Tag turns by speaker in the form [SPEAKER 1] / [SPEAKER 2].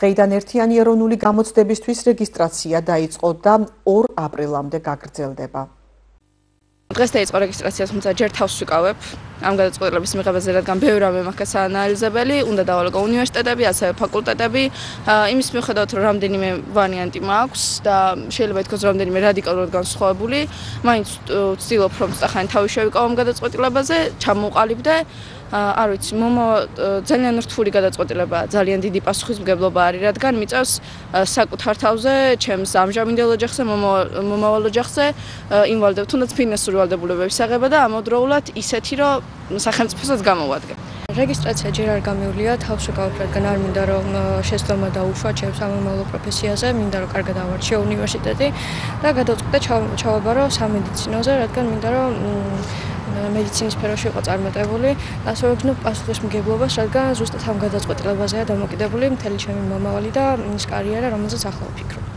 [SPEAKER 1] დღეიდან ერთიანი ეროვნული გამოცდებისთვის რეგისტრაცია დაიწყო და 2 აპრილამდე გაგრძელდება.
[SPEAKER 2] დღეს დაიწყო რეგისტრაცია, თუმცა ჯერ თავს ვიკავებ ამ გადაწყვეტილების მიღებაზე, რადგან ბევრი რამე მაქვს საანალიზებელი, უნდა დავალაგო უნივერსიტეტები, ასევე ფაკულტეტები, იმის მიუხედავად, რომ რამდენიმე ვარიანტი მაქვს და შეიძლება ითქვას რამდენიმე რადიკალურად განსხვავებული, მაინც ვცდილობ რომ სწრაფად თავი შევიკავო ამ გადაწყვეტილებაზე, ჩამოვყალიბდე. არ ვიცი, ძალიან რთული გადაწყვეტილებაა, ძალიან დიდი პასუხისმგებლობა არის, რადგან მიწევს საკუთარ თავზე, ჩემს ამჟამინდელ ოჯახზე, მომავალ ოჯახზე იმვალდებ, თუნდაც ფინანსური ვალდებულებების აღება და ამავდროულად ისეთი, რომ სახელმწიფოსაც გამოვადგენ.
[SPEAKER 3] რეგისტრაცია ჯერ არ გამივლია, თავს ვიკავებ, რადგან არ მინდა რომ შეცდომა დაუშვა ჩემს სამომავლო პროფესიაზე, მინდა რომ კარგად ავარჩიო უნივერსიტეტი და გადავწყვიტე ჩავაბარო სამედიცინოზე, რადგან მინდა რომ მედიცინის სფეროში იყო წარმატებული, ასე ვგზნობ პასუხისმგებლობას, რადგან ზუსტად ამ გადაწყვეტილებაზეა დამოკიდებული მთელი ჩემი მომავალი და ის კარიერა, რომელზეც ახლა ვფიქრობ.